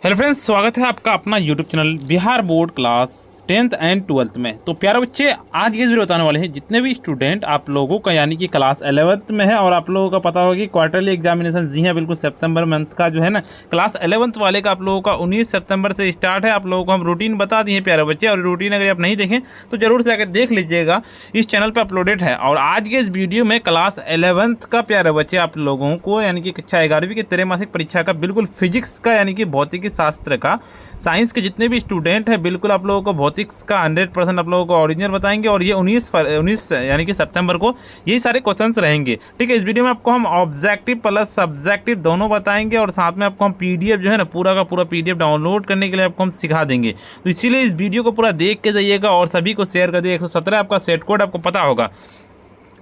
Hello friends, स्वागत है आपका अपना YouTube channel Bihar board class 10th and 12th में। तो प्यारे बच्चे, आज ये वीडियो बताने वाले हैं जितने भी स्टूडेंट आप लोगों का यानी कि क्लास 11th में है और आप लोगों का पता होगा कि क्वार्टरली एग्जामिनेशन जी हाँ बिल्कुल सितंबर मंथ का जो है ना क्लास 11th वाले का आप लोगों का 19 सितंबर से स्टार्ट है। आप लोगों को हम रूटीन बता दिए प्यारे बच्चे, और रूटीन अगर आप नहीं देखें तो जरूर से आकर देख लीजिएगा, इस चैनल पर अपलोडेड है। और आज के इस वीडियो में क्लास 11th का प्यारे बच्चे आप लोगों को यानी कि कक्षा 11वीं की त्रैमासिक परीक्षा का बिल्कुल फिजिक्स का यानी कि भौतिकी शास्त्र का साइंस के जितने भी स्टूडेंट हैं बिल्कुल आप लोगों को भौतिक्स का 100% आप लोगों को ओरिजिनल बताएंगे। और ये 19 यानी कि सितंबर को यही सारे क्वेश्चंस रहेंगे। ठीक है, इस वीडियो में आपको हम ऑब्जेक्टिव प्लस सब्जेक्टिव दोनों बताएंगे और साथ में आपको हम पीडीएफ जो है ना पूरा का पूरा पीडीएफ डाउनलोड करने के लिए आपको हम सिखा देंगे। तो इसीलिए इस वीडियो को पूरा देख के जाइएगा और सभी को शेयर कर दिए। 117 आपका सेट कोड आपको पता होगा।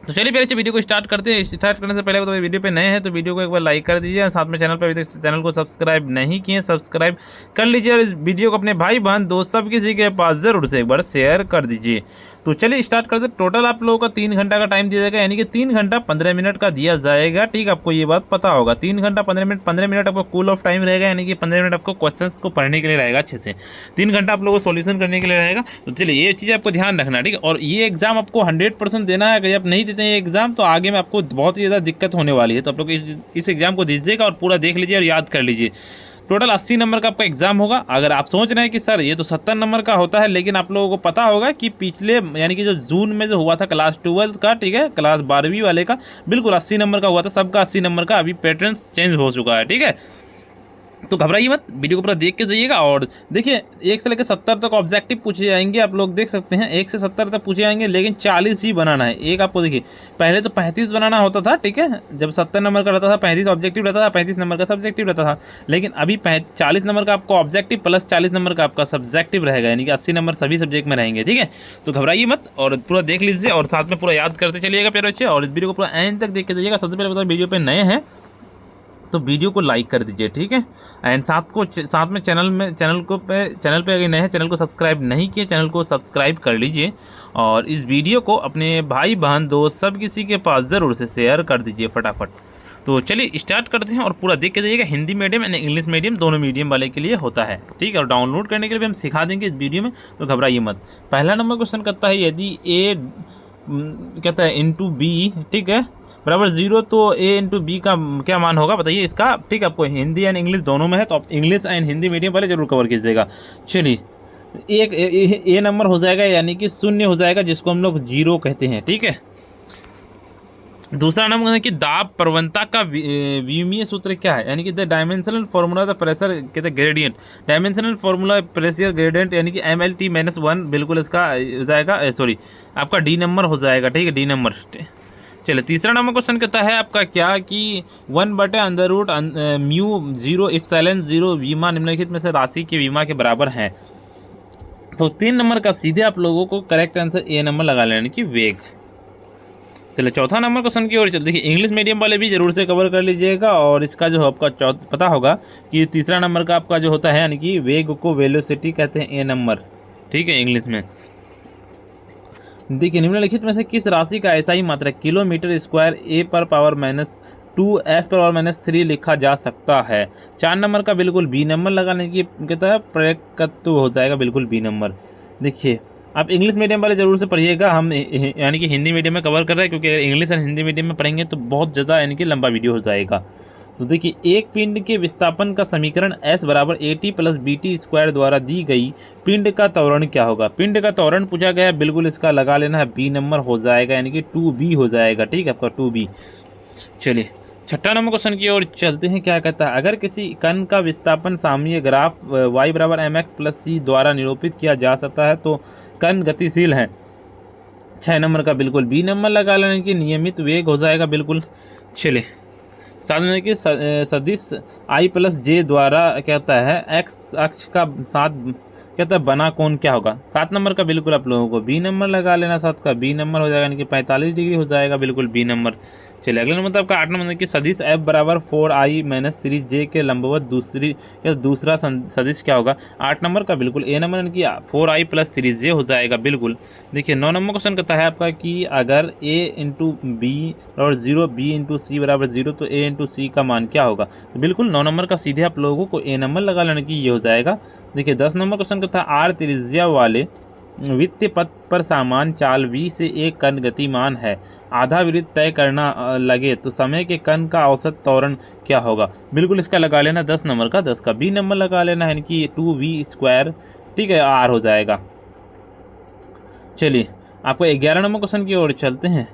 तो चलिए पहले वीडियो को स्टार्ट करते हैं। स्टार्ट करने से पहले तो वीडियो पे नए हैं तो वीडियो को एक बार लाइक कर दीजिए, साथ में चैनल पर अभी तक चैनल को सब्सक्राइब नहीं किए सब्सक्राइब कर लीजिए, और इस वीडियो को अपने भाई बहन दोस्त सब किसी के पास जरूर से एक बार शेयर कर दीजिए। तो चलिए स्टार्ट करते हैं। टोटल आप लोगों का 3 घंटा का टाइम दिया जाएगा, यानी कि 3 घंटा 15 मिनट का दिया जाएगा। ठीक, आपको ये बात पता होगा। 3 घंटा 15 मिनट आपको कूल ऑफ टाइम रहेगा, यानी कि 15 मिनट आपको क्वेश्चंस को पढ़ने के लिए रहेगा अच्छे से। 3 घंटा आप लोगों को सॉल्यूशन करने के लिए रहेगा। तो चलिए ये चीज़ आपको ध्यान रखना, ठीक है। और ये एग्जाम आपको 100% देना है। अगर आप नहीं देते हैं ये एग्जाम तो आगे में आपको बहुत ही ज़्यादा दिक्कत होने वाली है। तो आप लोग इस एग्जाम को दीजिएगा और पूरा देख लीजिए और याद कर लीजिए। टोटल 80 नंबर का आपका एग्जाम होगा। अगर आप सोच रहे हैं कि सर ये तो 70 नंबर का होता है, लेकिन आप लोगों को पता होगा कि पिछले यानी कि जो जून में जो हुआ था क्लास 12 का, ठीक है, क्लास 12वीं वाले का बिल्कुल 80 नंबर का हुआ था। सबका 80 नंबर का अभी पैटर्न चेंज हो चुका है। ठीक है, तो घबराइए मत, वीडियो को पूरा देख के जाइएगा। और देखिए 1 से लेकर 70 तक ऑब्जेक्टिव पूछे जाएंगे। आप लोग देख सकते हैं 1 से 70 तक पूछे जाएंगे, लेकिन 40 ही बनाना है। एक आपको देखिए पहले तो 35 बनाना होता था, ठीक है, जब 70 नंबर का रहता था 35 ऑब्जेक्टिव रहता था, 35 नंबर का सब्जेक्टिव रहता था। लेकिन अभी 40 नंबर का आपको ऑब्जेक्टिव प्लस 40 नंबर का आपका सब्जेक्टिव रहेगा, यानी कि 80 नंबर सभी सब्जेक्ट में रहेंगे। ठीक है, तो घबराइए मत और पूरा देख लीजिए और साथ में पूरा याद करते चलिएगा प्यारे बच्चे। और इस वीडियो को पूरा एंड तक देख के जाइएगा। सबसे पहले बता, वीडियो पे नए हैं तो वीडियो को लाइक कर दीजिए, ठीक है। एंड साथ में चैनल पे अगर नए हैं चैनल को सब्सक्राइब नहीं किए चैनल को सब्सक्राइब कर लीजिए। और इस वीडियो को अपने भाई बहन दोस्त सब किसी के पास ज़रूर से शेयर कर दीजिए फटाफट। तो चलिए स्टार्ट करते हैं और पूरा देख के जाइएगा। Hindi medium and English medium दोनों मीडियम वाले के लिए होता है, ठीक है। और डाउनलोड करने के लिए भी हम सिखा देंगे इस वीडियो में, तो घबराइए मत। पहला नंबर क्वेश्चन करता है, यदि ए कहता है इंटू बी, ठीक है, बराबर 0, तो a इंटू बी का क्या मान होगा बताइए इसका। ठीक है, आपको हिंदी एंड इंग्लिश दोनों में है तो आप इंग्लिश एंड हिंदी मीडियम वाले जरूर कवर कीजिएगा। चलिए एक ए नंबर हो जाएगा, यानी कि 0 हो जाएगा, जिसको हम लोग 0 कहते हैं। ठीक है, दूसरा नंबर है कि दाब प्रवणता का विमीय सूत्र क्या है, यानी कि the dimensional formula the pressure कहते हैं gradient. Dimensional formula pressure gradient यानी कि MLT-1 बिल्कुल इसका हो जाएगा, सॉरी आपका डी नंबर हो जाएगा। ठीक है, डी नंबर। चलिए तीसरा नंबर क्वेश्चन कहता है आपका क्या कि 1/√μ 0 इप्सिलॉन 0 विमा निम्नलिखित में से राशि के विमा के बराबर है। तो 3 नंबर का सीधे आप लोगों को करेक्ट आंसर ए नंबर लगा लेना, कि वेग। चलिए चौथा नंबर क्वेश्चन की ओर चल। देखिए इंग्लिश मीडियम वाले भी जरूर से कवर कर लीजिएगा, और इसका जो आपका पता होगा कि तीसरा नंबर का आपका जो होता है यानी कि वेग को वेलोसिटी कहते हैं, ए नंबर। ठीक है, इंग्लिश में देखिए निम्नलिखित में से किस राशि का ऐसा ही मात्रा किलोमीटर स्क्वायर a पर पावर -2 s पर पावर -3 लिखा जा सकता है। 4 नंबर का बिल्कुल बी नंबर लगाने की कहता है, प्रयत्व हो जाएगा बिल्कुल बी नंबर। देखिए आप इंग्लिश मीडियम वाले जरूर से पढ़िएगा, हम यानी कि हिंदी मीडियम में कवर कर रहे हैं, क्योंकि अगर इंग्लिश और हिंदी मीडियम में पढ़ेंगे तो बहुत ज़्यादा यानी कि लंबा वीडियो हो जाएगा। तो देखिए एक पिंड के विस्थापन का समीकरण S बराबर AT प्लस BT स्क्वायर द्वारा दी गई पिंड का त्वरण क्या होगा। पिंड का त्वरण पूछा गया है, बिल्कुल इसका लगा लेना है, बी नंबर हो जाएगा, यानी कि 2B हो जाएगा। ठीक है, आपका 2B। चलिए छठा नंबर क्वेश्चन की ओर चलते हैं। क्या कहता है, अगर किसी कण का विस्थापन सामयिक ग्राफ y बराबर mx प्लस c द्वारा निरूपित किया जा सकता है तो कण गतिशील है। 6 नंबर का बिल्कुल बी नंबर लगा लेने की नियमित वेग हो जाएगा बिल्कुल। चलिए साथ में कि सदिश i प्लस जे द्वारा कहता है x अक्ष का साथ कहता है बना कोण क्या होगा। 7 नंबर का बिल्कुल आप लोगों को बी नंबर लगा लेना, 7 का बी नंबर हो जाएगा, यानी कि 45 डिग्री हो जाएगा बिल्कुल बी नंबर। चलिए अगले नंबर आपका 8 नंबर कि सदिश f बराबर 4i-3j के लंबवत दूसरा सदिश क्या होगा। 8 नंबर का बिल्कुल ए नंबर, यानी कि 4i+3j हो जाएगा बिल्कुल। देखिए 9 नंबर क्वेश्चन कहता है आपका कि अगर a इंटू बी और 0 b इंटू सी बराबर 0 तो a इंटू सी का मान क्या होगा। तो बिल्कुल 9 नंबर का सीधे आप लोगों को ए नंबर लगा लेने की ये हो जाएगा। देखिए 10 नंबर क्वेश्चन कहता है r त्रिज्या वाले वृत्तीय पथ पर सामान चाल v से एक कण गतिमान है, आधा वृत्त तय करना लगे तो समय के कण का औसत त्वरण क्या होगा। बिल्कुल इसका लगा लेना 10 नंबर का, 10 का बी नंबर लगा लेना है, यानी कि 2v², ठीक है, r हो जाएगा। चलिए आपको 11 नंबर क्वेश्चन की ओर चलते हैं।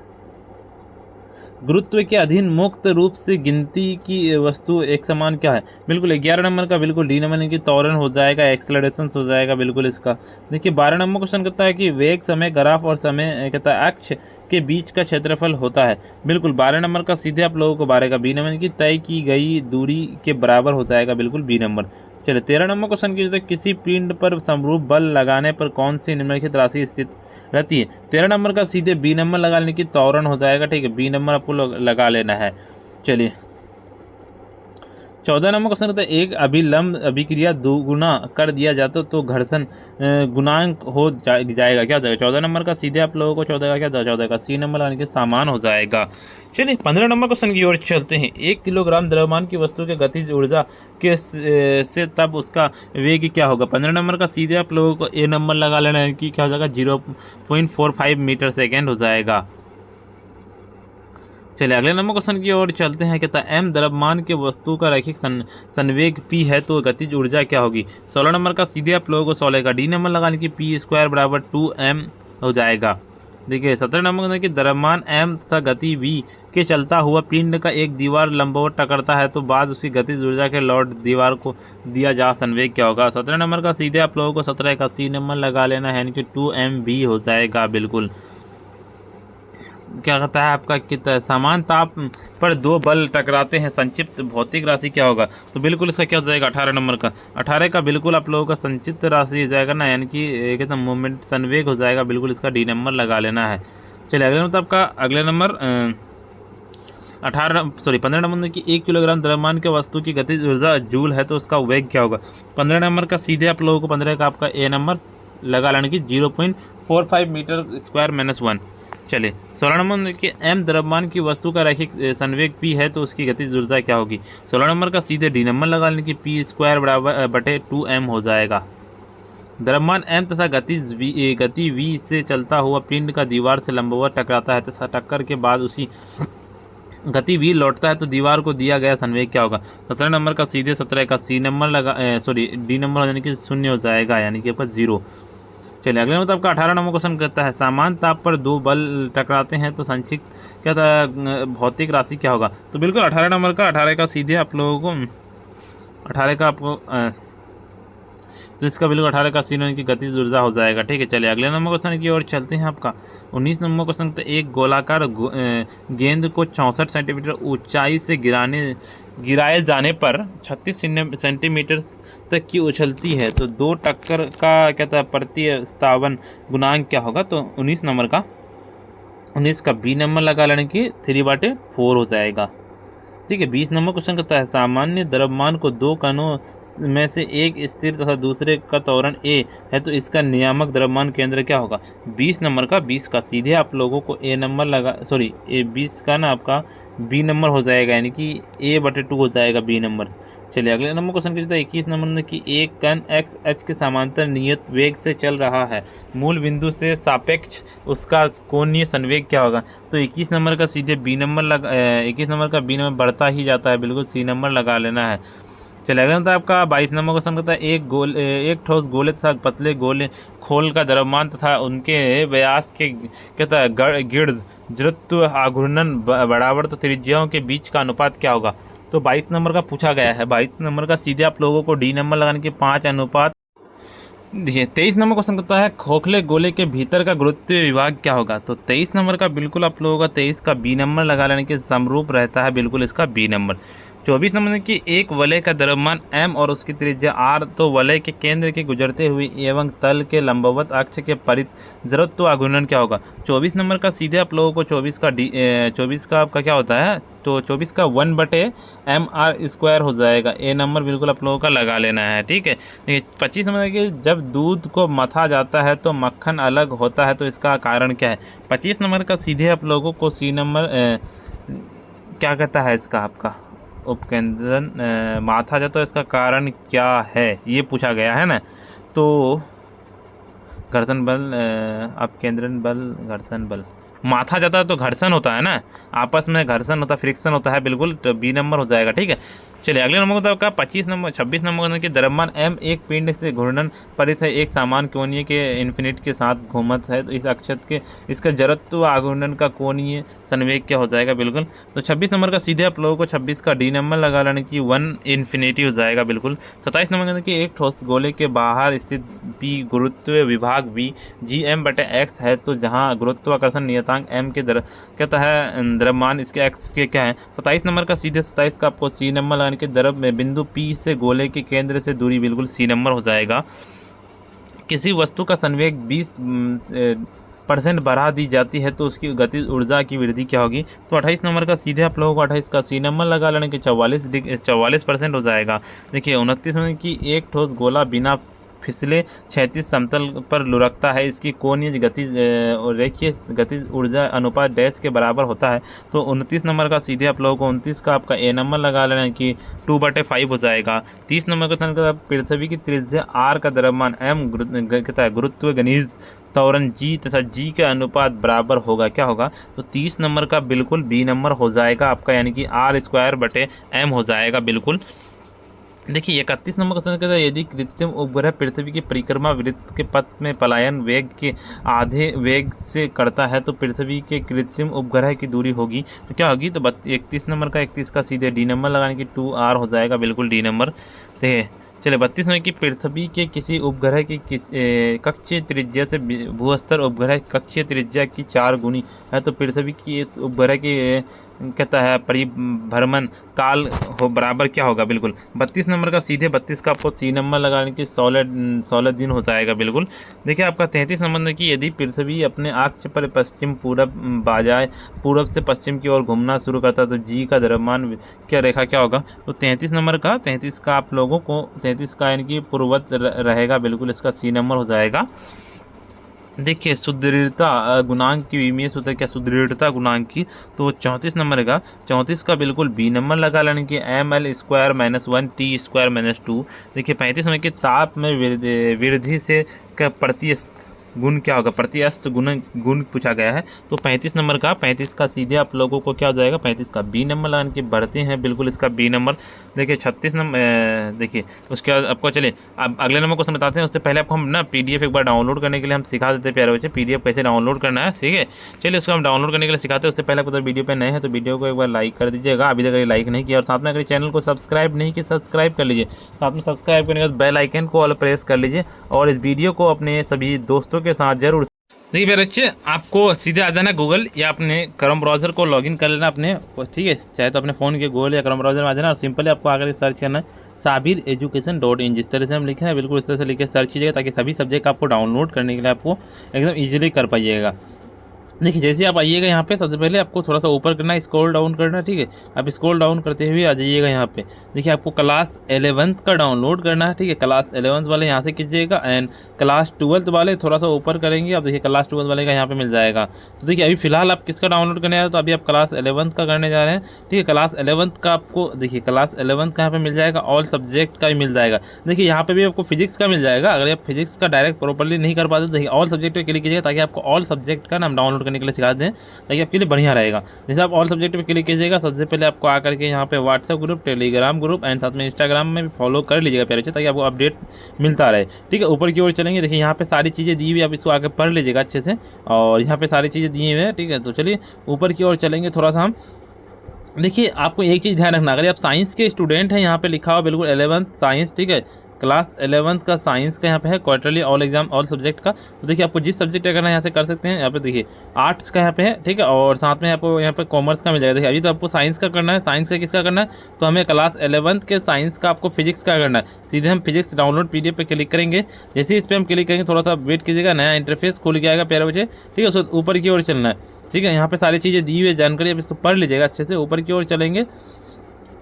गुरुत्व के अधीन मुक्त रूप से गिनती की वस्तु एक समान क्या है। बिल्कुल 11 नंबर का बिल्कुल डी नंबर, की त्वरण हो जाएगा, एक्सेलरेशन हो जाएगा बिल्कुल इसका। देखिए 12 नंबर क्वेश्चन कहता है कि वेग समय ग्राफ और समय कहता है अक्ष के बीच का क्षेत्रफल होता है। बिल्कुल 12 नंबर का सीधे आप लोगों को 12 का बी नंबर, की तय की गई दूरी के बराबर हो जाएगा बिल्कुल बी नंबर। चलिए 13 नंबर क्वेश्चन की किसी पिंड पर समरूप बल लगाने पर कौन सी निम्नलिखित राशि स्थित रहती है। 13 नंबर का सीधे बी नंबर लगा लेने की त्वरण हो जाएगा, ठीक है, बी नंबर आपको लगा लेना है। चलिए 14 नंबर क्वेश्चन कहता है एक अभिलंब अभिक्रिया दोगुना कर दिया जाता तो घर्षण गुणांक हो जाएगा क्या हो जाएगा। 14 नंबर का सीधे आप लोगों को 14 का क्या 14 का सी नंबर लाने के सामान हो जाएगा। चलिए 15 नंबर क्वेश्चन की ओर चलते हैं। 1 किलोग्राम द्रव्यमान की वस्तु के गतिज ऊर्जा के से तब उसका वेग क्या होगा। 15 नंबर का सीधे आप लोगों को ए नंबर लगा लेना है कि क्या हो जाएगा 0.45 मीटर सेकेंड हो जाएगा। चलिए अगले नंबर क्वेश्चन की ओर चलते हैं। कहता है m द्रव्यमान के वस्तु का रैखिक संवेग p है तो गतिज ऊर्जा क्या होगी। 16 नंबर का सीधे आप लोगों को 16 का डी नंबर लगाने की p² बराबर 2m हो जाएगा। देखिए 17 नंबर कि द्रव्यमान m तथा गति v के चलता हुआ पिंड का एक दीवार लंबवत टकरता है तो बाद उसकी गतिज ऊर्जा के लौट दीवार को दिया जा संवेग क्या होगा। 17 नंबर का सीधे आप लोगों को 17 का सी नंबर लगा लेना है, यानी कि 2mv हो जाएगा बिल्कुल। क्या कहता है आपका कितना समान ताप पर दो बल टकराते हैं, संक्षिप्त भौतिक राशि क्या होगा। तो बिल्कुल इसका क्या हो जाएगा 18 नंबर का। 18 का बिल्कुल आप लोगों का संक्षिप्त राशि हो जाएगा ना, यानी कि कहते हैं मूवमेंट संवेग हो जाएगा, बिल्कुल इसका डी नंबर लगा लेना है। चलिए अगले नंबर आपका अगले नंबर 15 नंबर की 1 किलोग्राम द्रव्यमान के वस्तु की गतिज ऊर्जा जूल है तो उसका वेग क्या होगा। 15 नंबर का सीधे आप लोगों को 15 का आपका ए नंबर लगा लेने की 0.45 मीटर स्क्वायर -1। चलिए 16 नंबर के m द्रव्यमान की वस्तु का रैखिक संवेग p है तो उसकी गतिज ऊर्जा क्या होगी। 16 नंबर का सीधे डी नंबर लगा लेने की p² बराबर बटे 2m हो जाएगा। द्रव्यमान m तथा गति v से चलता हुआ पिंड का दीवार से लंबवत टकराता है तथा टक्कर के बाद उसी गति v लौटता है तो दीवार को दिया गया संवेग क्या होगा। 17 नंबर का सीधे 17 का सी नंबर लगा डी नंबर यानी कि 0 हो जाएगा, यानी कि आपका 0। चलिए अगले नंबर आपका 18 नंबर क्वेश्चन कहता है समान ताप पर दो बल टकराते हैं तो संक्षिप्त क्या था भौतिक राशि क्या होगा। तो बिल्कुल 18 नंबर का 18 का सीधे आप लोगों को 18 का आपको तो इसका बिल्कुल 18 का सीन की गतिज ऊर्जा हो जाएगा, ठीक है। चलिए अगले नंबर क्वेश्चन की ओर चलते हैं। आपका 19 नंबर क्वेश्चन तो एक गोलाकार गेंद को 64 सेंटीमीटर ऊंचाई से गिराए जाने पर 36 सेंटीमीटर तक की उछलती है तो दो टक्कर का क्या था प्रतिस्थापन गुणांक क्या होगा। तो 19 नंबर का 19 का बी नंबर लगा लेने की 3/4 हो जाएगा, ठीक है। 20 नंबर क्वेश्चन कहता है सामान्य द्रव्यमान को दो कणों में से एक स्थिर तथा दूसरे का त्वरण a है तो इसका नियामक द्रव्यमान केंद्र क्या होगा। 20 नंबर का 20 का सीधे आप लोगों को ए नंबर लगा 20 का ना आपका बी नंबर हो जाएगा, यानी कि a/2 हो जाएगा बी नंबर। चलिए अगले नंबर क्वेश्चन कहता है 21 नंबर में कि एक कण x h के समांतर नियत वेग से चल रहा है, मूल बिंदु से सापेक्ष उसका कोणीय संवेग क्या होगा। तो 21 नंबर का सीधे बी नंबर लगा 21 नंबर का बी नंबर बढ़ता ही जाता है, बिल्कुल सी नंबर लगा लेना है। चलिए अगला तो आपका 22 नंबर क्वेश्चन कहता है एक ठोस गोले तथा पतले गोले खोल का द्रव्यमान तथा उनके व्यास के कहता है गिर्द जड़त्व आघूर्णन बराबर तो त्रिज्याओं के बीच का अनुपात क्या होगा। तो 22 नंबर का पूछा गया है। 22 नंबर का सीधे आप लोगों को डी नंबर लगाने के 5 अनुपात। देखिए 23 नंबर क्वेश्चन कहता है खोखले गोले के भीतर का गुरुत्वीय विभाग क्या होगा। तो 23 नंबर का बिल्कुल आप लोगों का 23 का बी नंबर लगा लेने के समरूप रहता है, बिल्कुल इसका बी नंबर। 24 नंबर की एक वलय का द्रव्यमान m और उसकी त्रिज्या r, तो वलय के केंद्र के गुजरते हुए एवं तल के लंबवत अक्ष के परित जड़त्व आघूर्ण क्या होगा। 24 नंबर का सीधे आप लोगों को 24 का आपका क्या होता है, तो 24 का 1/mr² हो जाएगा। ए नंबर बिल्कुल आप लोगों का लगा लेना है, ठीक है। देखिए 25 नंबर की जब दूध को मथा जाता है तो मक्खन अलग होता है, तो इसका कारण क्या है। 25 नंबर का सीधे आप लोगों को सी नंबर क्या कहता है, इसका आपका उपकेंद्रन माथा जाता है, इसका कारण क्या है ये पूछा गया है ना। तो घर्षण बल, अपकेंद्रन बल, घर्षण बल, माथा जाता है तो घर्षण होता है ना, आपस में घर्षण होता है, फ्रिक्शन होता है, बिल्कुल तो बी नंबर हो जाएगा, ठीक है। चलिए अगले नंबर को आपका 26 नंबर कि द्रव्यमान m एक पिंड से घूर्णन परित है, एक समान कोणीय के इन्फिनिट के साथ घूमत है, तो इस अक्षत के इसका जड़त्व आघूर्णन का कोणीय संवेग क्या हो जाएगा, बिल्कुल। तो 26 नंबर का सीधे आप लोगों को 26 का डी नंबर लगा लेने की 1 इन्फिनिटी हो जाएगा, बिल्कुल। 27 नंबर कि एक ठोस गोले के बाहर स्थित p गुरुत्व विभाग v gm/x है, तो जहाँ गुरुत्वाकर्षण नियतांक m के कहता है द्रव्यमान इसके x के क्या है। 27 नंबर का सीधे 27 का आपको सी नंबर लगाने के द्रव में बिंदु P से गोले के केंद्र से दूरी बिल्कुल सी नंबर हो जाएगा। किसी वस्तु का संवेग 20% बढ़ा दी जाती है तो उसकी गतिज ऊर्जा की वृद्धि क्या होगी। तो 28 नंबर का सीधे आप लोगों को 28 का सी नंबर लगा लेने के 44% हो जाएगा। देखिए 29 नंबर की एक ठोस गोला बिना फिसले 36 समतल पर लुढ़कता है, इसकी कोणीय गतिज रेखीय गतिज ऊर्जा अनुपात डैश के बराबर होता है। तो 29 नंबर का सीधे आप लोगों को 29 का आपका ए नंबर लगा लेना है कि 2/5 हो जाएगा। 30 नंबर का पृथ्वी की त्रिज्या r का द्रव्यमान m कहता है गुरुत्व गणिज त्वरण g तथा g के अनुपात बराबर होगा, क्या होगा। तो 30 नंबर का बिल्कुल बी नंबर हो जाएगा आपका, यानी कि r²/m हो जाएगा, बिल्कुल। देखिए 31 नंबर क्वेश्चन कहता है यदि कृत्रिम उपग्रह पृथ्वी की परिक्रमा वृत्त के पथ में पलायन वेग के आधे वेग से करता है तो पृथ्वी के कृत्रिम उपग्रह की दूरी होगी, तो क्या होगी। तो 31 नंबर का 31 का सीधे डी नंबर लगाने की 2r हो जाएगा, बिल्कुल डी नंबर। चलिए 32 नंबर की पृथ्वी के किसी उपग्रह की कक्षीय त्रिज्या से भूस्तर उपग्रह कक्षीय त्रिज्या की 4 गुनी है, तो पृथ्वी की इस उपग्रह की कहता है परिभ्रमण काल हो बराबर क्या होगा, बिल्कुल। 32 नंबर का सीधे 32 का आपको सी नंबर लगाने की 16 दिन हो जाएगा, बिल्कुल। देखिए आपका 33 नंबर की यदि पृथ्वी अपने अक्ष पर पश्चिम पूरब बजाय पूरब से पश्चिम की ओर घूमना शुरू करता है तो जी का द्रव्यमान क्या रेखा क्या होगा। तो 33 नंबर का 33 का आप लोगों को 33 का यानी कि पूर्ववत रहेगा, बिल्कुल इसका सी नंबर हो जाएगा। देखिए सुदृढ़ता गुणांक की विमीय सूत्र क्या, सुदृढ़ता गुणांक की, तो 34 नंबर का 34 का बिल्कुल बी नंबर लगा लेने की ml² - 1t² - 2। देखिए 35 नंबर के ताप में वृद्धि से प्रति गुण क्या होगा, प्रतिअस्त गुण पूछा गया है। तो 35 नंबर का 35 का सीधे आप लोगों को क्या हो जाएगा, 35 का बी नंबर लगाने के बढ़ते हैं, बिल्कुल इसका बी नंबर। देखिए 36 नंबर देखिए उसके बाद आपको चलिए अब अगले नंबर क्वेश्चन बताते हैं। उससे पहले आपको हम ना पीडीएफ एक बार डाउनलोड करने के लिए हम सिखा देते हैं प्यारे बच्चे, पीडीएफ कैसे डाउनलोड करना है, ठीक है। चलिए उसको हम डाउनलोड करने के लिए सिखाते हैं। उससे पहले अगर वीडियो पे नए हैं तो वीडियो को एक बार लाइक कर दीजिएगा, अभी तक अगर लाइक नहीं किया, और साथ में अगर चैनल को सब्सक्राइब नहीं किया सब्सक्राइब कर लीजिए। साथ में सब्सक्राइब करने के बाद बेल आइकन को ऑल प्रेस कर लीजिए और इस वीडियो को अपने सभी दोस्तों के साथ जरूर। देखिए मेरे बच्चे आपको सीधे आ जाना गूगल या अपने क्रोम ब्राउज़र को लॉगिन कर लेना अपने, ठीक है, चाहे तो अपने फ़ोन के गूगल या क्रोम ब्राउज़र में आ जाना और सिंपली आपको आकर सर्च करना है sabireducation.in। जिस तरह से हम लिखे हैं बिल्कुल इस तरह से लिखे सर्च कीजिएगा ताकि सभी सब्जेक्ट आपको डाउनलोड करने के लिए आपको एकदम ईजिली कर पाइएगा। देखिए जैसे आप आइएगा यहाँ पे सबसे पहले आपको थोड़ा सा ऊपर करना है, स्क्रॉल डाउन करना है, ठीक है। आप स्क्रॉल डाउन करते हुए आ जाइएगा यहाँ पे। देखिए आपको क्लास 11th का डाउनलोड करना है, ठीक है। क्लास 11th वाले यहाँ से कीजिएगा एंड क्लास 12th वाले थोड़ा सा ऊपर करेंगे आप। देखिए क्लास 12th वाले का यहाँ पे मिल जाएगा। तो देखिए अभी फिलहाल आप किसका डाउनलोड करने जा रहे हैं, तो अभी आप क्लास 11th का करने जा रहे हैं, ठीक है। क्लास 11th का आपको देखिए क्लास 11th का यहाँ पे मिल जाएगा, ऑल सब्जेक्ट का भी मिल जाएगा। देखिए यहाँ पे भी आपको फिजिक्स का मिल जाएगा। अगर आप फिजिक्स का डायरेक्ट प्रॉपर्ली नहीं कर पाते तो देखिए ऑल सब्जेक्ट पे क्लिक कीजिएगा ताकि आपको ऑल सब्जेक्ट का नाम डाउनलोड करने के लिए सिखा दें, ताकि आपके लिए बढ़िया रहेगा। जैसे आप ऑल सब्जेक्ट पे क्लिक कीजिएगा सबसे पहले आपको आकर के यहाँ पे WhatsApp group, Telegram group and साथ में इंस्टाग्राम में भी फॉलो कर लीजिएगा प्यारे बच्चे, ताकि आपको अपडेट मिलता रहे, ठीक है। ऊपर की ओर चलेंगे, देखिए यहाँ पे सारी चीज़ें दी हुई, आप इसको आके पढ़ लीजिएगा अच्छे से, और यहाँ पे सारी चीज़ें दी हुई हैं, ठीक है। तो चलिए ऊपर की ओर चलेंगे थोड़ा सा हम। देखिए आपको एक चीज़ ध्यान रखना, अगर आप साइंस के स्टूडेंट हैं यहाँ पे लिखा हुआ बिल्कुल 11th साइंस, ठीक है, क्लास 11th का साइंस का यहाँ पे है quarterly all exam all subject का। तो देखिए आपको जिस सब्जेक्ट का करना है यहाँ से कर सकते हैं। यहाँ पे देखिए आर्ट्स का यहाँ पे है, ठीक है, और साथ में आपको यहाँ पे कॉमर्स का मिल जाएगा। देखिए अभी तो आपको साइंस का करना है, साइंस का किसका करना है, तो हमें क्लास 11th के साइंस का आपको फिजिक्स का करना है। सीधे हम फिजिक्स डाउनलोड PDF पे क्लिक करेंगे। जैसे ही इस पर हम क्लिक करेंगे थोड़ा सा वेट कीजिएगा, नया इंटरफेस खुल के आएगा प्यारे बच्चे, ठीक है। उसको ऊपर की ओर चलना है, ठीक है। यहाँ पे सारी चीज़ें दी हुई है जानकारी, अब इसको पढ़ लीजिएगा अच्छे से। ऊपर की ओर चलेंगे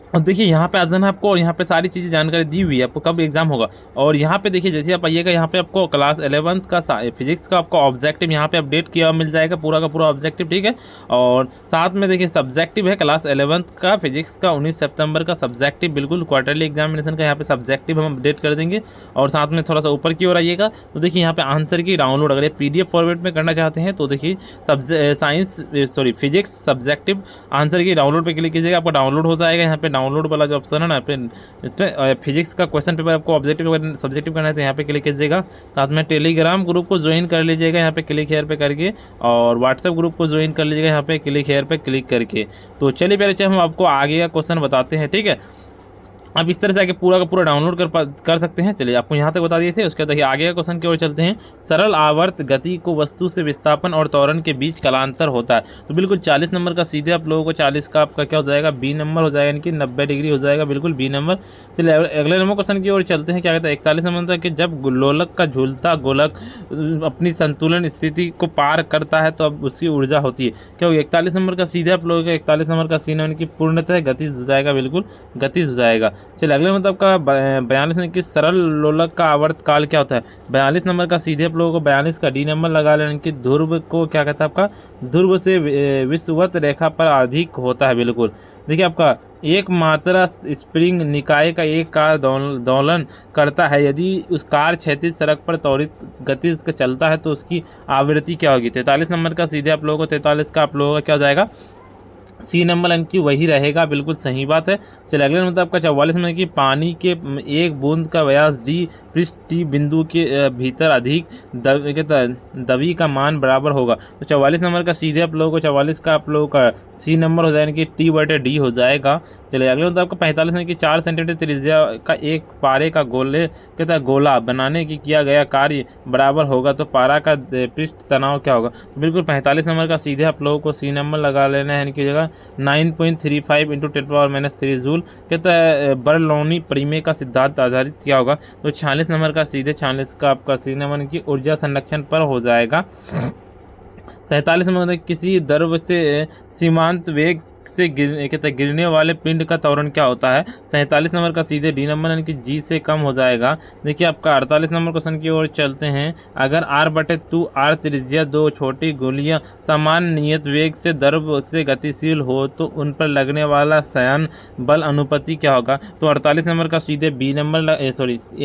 और देखिए यहाँ पे आ जाना आपको, और यहाँ पे सारी चीज़ें जानकारी दी हुई है आपको कब एग्जाम होगा। और यहाँ पे देखिए जैसे आप आइएगा यहाँ पे आपको क्लास 11th का फिजिक्स का आपको ऑब्जेक्टिव यहाँ पे अपडेट किया मिल जाएगा, पूरा का पूरा ऑब्जेक्टिव, ठीक है। और साथ में देखिए सब्जेक्टिव है क्लास 11th का फिजिक्स का 19 सितंबर का सब्जेक्टिव, बिल्कुल क्वार्टरली एग्जामिनेशन का यहाँ पे सब्जेक्टिव हम अपडेट कर देंगे। और साथ में थोड़ा सा ऊपर की ओर आइएगा तो देखिए यहाँ पे आंसर की डाउनलोड अगर PDF फॉर्मेट में करना चाहते हैं तो देखिए फिजिक्स सब्जेक्टिव आंसर की डाउनलोड पे क्लिक कीजिएगा, आपको डाउनलोड हो जाएगा। यहाँ पे डाउनलोड वाला जो ऑप्शन है ना, पे फिजिक्स का क्वेश्चन पेपर आपको ऑब्जेक्टिव सब्जेक्टिव करना है तो यहाँ पे क्लिक कीजिएगा। साथ में टेलीग्राम ग्रुप को ज्वाइन कर लीजिएगा यहाँ पे क्लिक हेयर पे करके, और व्हाट्सएप ग्रुप को ज्वाइन कर लीजिएगा यहाँ पे क्लिक हेयर पे क्लिक करके। तो चलिए पहले हम आपको आगे का क्वेश्चन बताते हैं, ठीक है। अब इस तरह से आगे पूरा का पूरा डाउनलोड कर सकते हैं। चलिए आपको यहाँ तक बता दिए थे, उसके बाद देखिए आगे का क्वेश्चन की ओर चलते हैं। सरल आवर्त गति को वस्तु से विस्थापन और त्वरण के बीच कालांतर होता है। तो बिल्कुल 40 नंबर का सीधे आप लोगों को 40 का आपका क्या हो जाएगा, B नंबर हो जाएगा, यानी कि 90 डिग्री हो जाएगा, बिल्कुल B नंबर। चलिए अगले नंबर क्वेश्चन की ओर चलते हैं। क्या कहता है 41 नंबर तक कि जब लोलक का झूलता गोलक अपनी संतुलन स्थिति को पार करता है तो अब उसकी ऊर्जा होती है क्या होगी। 41 नंबर का सीधे आप लोगों का 41 नंबर का C यानी कि पूर्णतः गतिज हो जाएगा, बिल्कुल गतिज हो जाएगा। चलिए अगले मतलब का 42 नंबर की सरल लोलक का आवर्त काल क्या होता है। 42 नंबर का सीधे आप लोगों को 42 का D नंबर लगा लेना कि ध्रुव को क्या कहता है आपका, ध्रुव से विषुवत रेखा पर अधिक होता है, बिल्कुल। देखिए आपका एक मात्रा स्प्रिंग निकाय का एक कार दोलन करता है, यदि उस कार क्षैतिज सड़क पर त्वरित गति से चलता है तो उसकी आवृत्ति क्या होगी। 43 नंबर का सीधे आप लोगों को 43 का आप लोगों का क्या हो जाएगा, C नंबर यानी कि वही रहेगा, बिल्कुल सही बात है। चलिए अगले नंबर आपका 44 में कि पानी के एक बूंद का व्यास D पृष्ठ T बिंदु के भीतर अधिक दबी का मान बराबर होगा। तो 44 नंबर का सीधे आप लोगों को 44 का आप लोगों का C नंबर हो जाएगा, यानी कि T/D हो जाएगा। चलिए अगले नंबर आपका 45 में कि 4 सेंटीमीटर त्रिज्या का एक पारे का गोला बनाने की किया गया कार्य बराबर होगा तो पारा का पृष्ठ तनाव क्या होगा। तो बिल्कुल 45 नंबर का सीधे आप लोगों को C नंबर लगा लेना है, यानी कि जगह 9.35 × 10⁻³ जूल। कहता है बर्नौली परिमेय का सिद्धांत आधारित क्या होगा। तो 46 नंबर का सीधे 46 का आपका C नंबर की ऊर्जा संरक्षण पर हो जाएगा। 47 नंबर किसी द्रव से सीमांत वेग से गिरने वाले पिंड का त्वरण क्या होता है। 47 नंबर का सीधे D नंबर यानी कि G से कम हो जाएगा। देखिए आपका 48 नंबर क्वेश्चन की ओर चलते हैं। अगर R/2R त्रिज्या दो छोटी गोलियां समान नियत वेग से द्रव से गतिशील हो तो उन पर लगने वाला संयन बल अनुपाति क्या होगा। तो 48 नंबर का सीधे A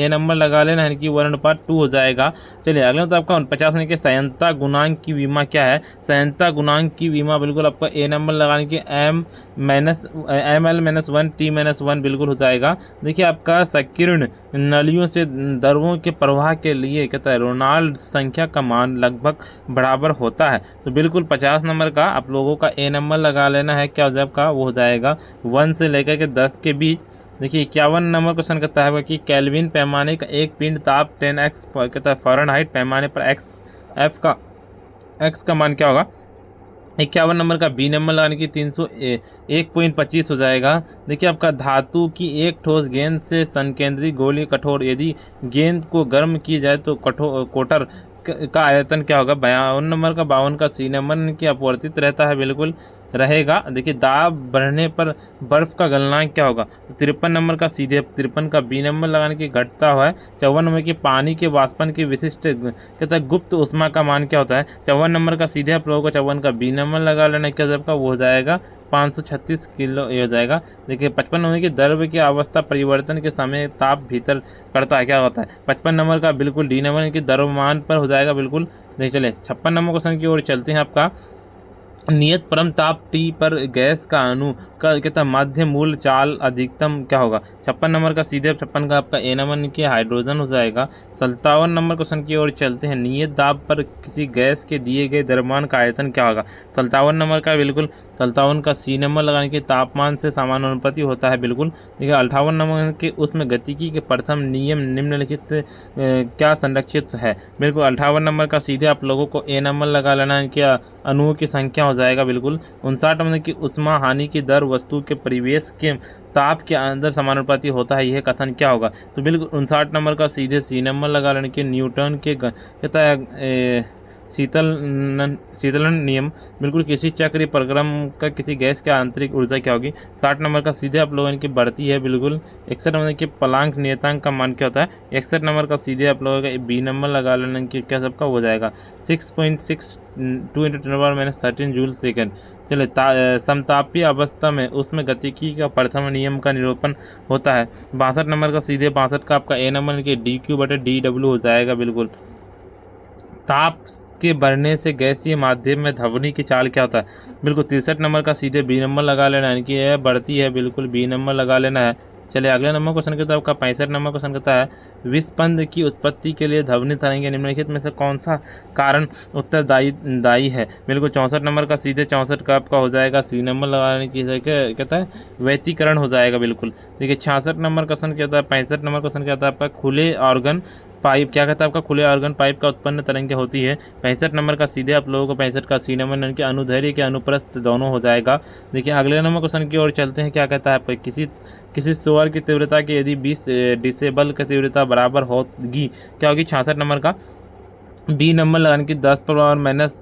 नंबर लगा लेना, यानी कि 1/2 हो जाएगा। चलिए अगले तो आपका 50 यानी कि संयंत्रता गुणांक की विमा क्या है। संयंत्रता गुणांक की विमा बिल्कुल आपका A नंबर लगाने की ML-1 T-1 बिल्कुल हो जाएगा। देखिए आपका संकीर्ण नलियों से द्रवों के प्रवाह के लिए कहता है रोनाल्ड संख्या का मान लगभग बराबर होता है। तो बिल्कुल 50 नंबर का आप लोगों का A नंबर लगा लेना है, क्या जब का वो हो जाएगा 1 से लेकर के 10 के बीच। देखिए 51 नंबर क्वेश्चन कहता है कि केल्विन पैमाने का एक पिंड ताप 10x कहता है फ़ारेनहाइट पैमाने पर x का मान क्या होगा। 51 नंबर का B नंबर लगाने की 301.25 हो जाएगा। देखिए आपका धातु की एक ठोस गेंद से संकेंद्रित गोली कठोर, यदि गेंद को गर्म की जाए तो कोटर का आयतन क्या होगा। 52 नंबर का 52 का C नंबर की अपवर्तित रहता है, बिल्कुल रहेगा। देखिए दाब बढ़ने पर बर्फ का गलनांक क्या होगा। तो 53 नंबर का सीधे 53 का B नंबर लगाने की घटता हुआ है। 54 नंबर की पानी के वाष्पन की विशिष्ट कहता है गुप्त उष्मा का मान क्या होता है। 54 नंबर का सीधे आप लोगों को 54 का B नंबर लगा लेना, क्या जब का वो हो जाएगा 536 किलो ये हो जाएगा। देखिए 55 नंबर की द्रव्य की अवस्था परिवर्तन के समय ताप भीतर करता है, क्या होता है। 55 नंबर का बिल्कुल D नंबर की द्रव्यमान पर हो जाएगा, बिल्कुल। देखिए चले 56 नंबर क्वेश्चन की ओर चलते हैं। आपका नियत परम ताप T पर गैस का अणु का कहता माध्य मूल चाल अधिकतम क्या होगा। 56 नंबर का सीधे 56 का आपका A नंबर की हाइड्रोजन हो जाएगा। 57 नंबर क्वेश्चन की ओर चलते हैं। नियत दाब पर किसी गैस के दिए गए द्रव्यमान का आयतन क्या होगा? 57 नंबर का बिल्कुल 57 का सी नंबर लगाने के तापमान से समानुपाती होता है बिल्कुल। देखिए 58 नंबर के उसमें गतिकी के प्रथम नियम निम्नलिखित क्या संरक्षित है? बिल्कुल 58 नंबर का सीधे आप लोगों को ए नंबर लगा लेना है, क्या अणुओं की संख्या हो जाएगा बिल्कुल। 59 नंबर की उष्मा हानि की दर वस्तु के परिवेश के ताप के अंदर समानुपाती होता है, यह कथन क्या होगा? तो बिल्कुल 59 नंबर का सीधे सी नंबर लगा लेने के न्यूटन के कहता है शीतलन नियम। बिल्कुल किसी चक्रीय प्रक्रम का किसी गैस की आंतरिक ऊर्जा क्या होगी? 60 नंबर का सीधे आप लोगों की बढ़ती है बिल्कुल। 61 नंबर के प्लांक नियतांक का मान क्या होता है? 61 नंबर का सीधे आप लोगों का बी नंबर लगा लेने की क्या सबका हो जाएगा 6.62 × 10⁻13 जूल सेकेंड। चले समतापीय अवस्था में उसमें गतिकी का प्रथम नियम का निरूपण होता है। 62 नंबर का सीधे 62 का आपका ए नंबर के dQ/dW हो जाएगा बिल्कुल। ताप के बढ़ने से गैसीय माध्यम में ध्वनि की चाल क्या होता है? बिल्कुल 63 नंबर का सीधे बी नंबर लगा लेना है, यानी कि यह बढ़ती है बिल्कुल बी नंबर लगा लेना है। चलिए अगले नंबर क्वेश्चन कहता है आपका 65 नंबर क्वेश्चन कहता है विस्पंद की उत्पत्ति के लिए ध्वनि तरंगे निम्नलिखित में से कौन सा कारण उत्तरदायी है? बिल्कुल 64 नंबर का सीधे 64 का आपका हो जाएगा सी नंबर लगाने की कहता है व्यतिकरण हो जाएगा बिल्कुल। देखिए 66 नंबर क्वेश्चन कहता है 65 नंबर क्वेश्चन कहता है आपका खुले ऑर्गन पाइप क्या कहता है आपका खुले ऑर्गन पाइप का उत्पन्न तरंगे होती है। 65 नंबर का सीधे आप लोगों को 65 का सी नंबर यानी कि अनुदैर्ध्य के अनुप्रस्थ दोनों हो जाएगा। देखिए अगले नंबर क्वेश्चन की ओर चलते हैं। क्या कहता है आपका किसी स्वर की तीव्रता की यदि 20 डेसिबल की तीव्रता बराबर होगी क्या होगी? 66 नंबर का बी नंबर लगाने की 10⁻10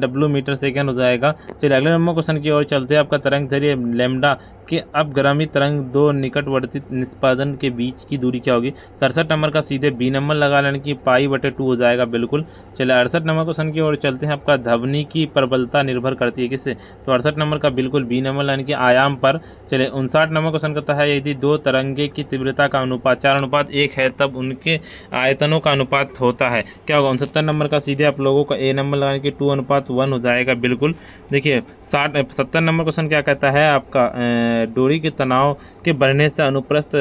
W मीटर सेकेंड हो जाएगा। चलिए अगले नंबर क्वेश्चन की ओर चलते हैं। आपका तरंग दैर्ध्य लैम्डा के अपगामी तरंग दो निकटवर्ती निष्पादन के बीच की दूरी क्या होगी? 67 नंबर का सीधे बी नंबर लगा लेने की π/2 हो जाएगा बिल्कुल। चलिए 68 नंबर क्वेश्चन की ओर चलते हैं। आपका ध्वनि की प्रबलता निर्भर करती है किससे? तो 68 नंबर का बिल्कुल बी नंबर यानी कि आयाम पर। चलिए 59 नंबर क्वेश्चन कहता है यदि दो तरंगे की तीव्रता का अनुपात 4:1 है तब उनके आयतनों का अनुपात होता है क्या होगा? 69 नंबर का सीधे आप लोगों का ए नंबर लगाने की 2:1 हो जाएगा बिल्कुल। देखिए 70 नंबर क्वेश्चन क्या कहता है आपका डोरी के तनाव के बढ़ने से अनुप्रस्थ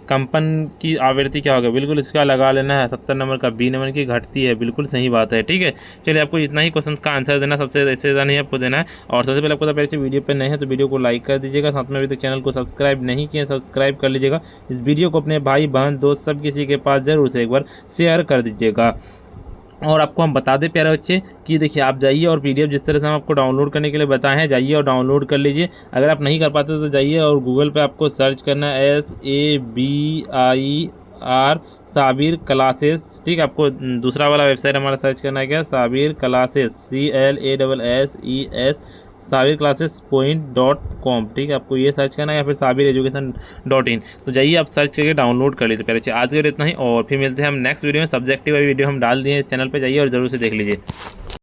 कंपन की आवृत्ति क्या होगा? बिल्कुल इसका लगा लेना है 70 नंबर का बी नंबर की घटती है, बिल्कुल सही बात है। ठीक है चलिए आपको इतना ही क्वेश्चन का आंसर देना, सबसे इससे ज़्यादा नहीं आपको देना है। और सबसे पहले आपको पहले वीडियो पर नए हैं तो वीडियो को लाइक कर दीजिएगा, साथ में अभी तक चैनल को सब्सक्राइब नहीं किए सब्सक्राइब कर लीजिएगा। इस वीडियो को अपने भाई बहन दोस्त सब किसी के पास जरूर से एक बार शेयर कर दीजिएगा। और आपको हम बता दें प्यारे बच्चे कि देखिए आप जाइए और पीडीएफ जिस तरह से हम आपको डाउनलोड करने के लिए बताए हैं जाइए और डाउनलोड कर लीजिए। अगर आप नहीं कर पाते तो जाइए और गूगल पे आपको सर्च करना है SABIR साबिर क्लासेस। ठीक है आपको दूसरा वाला वेबसाइट हमारा सर्च करना है क्या? Sabir classes CLASSES Sabir classes .com। ठीक है आपको ये सर्च करना है या फिर साबिर education.in। तो जाइए आप सर्च करके डाउनलोड कर लीजिए। पहले आज के वीडियो इतना ही और फिर मिलते हैं हम नेक्स्ट वीडियो में। सब्जेक्टिव वीडियो हम डाल दिए इस चैनल पे, जाइए और जरूर से देख लीजिए।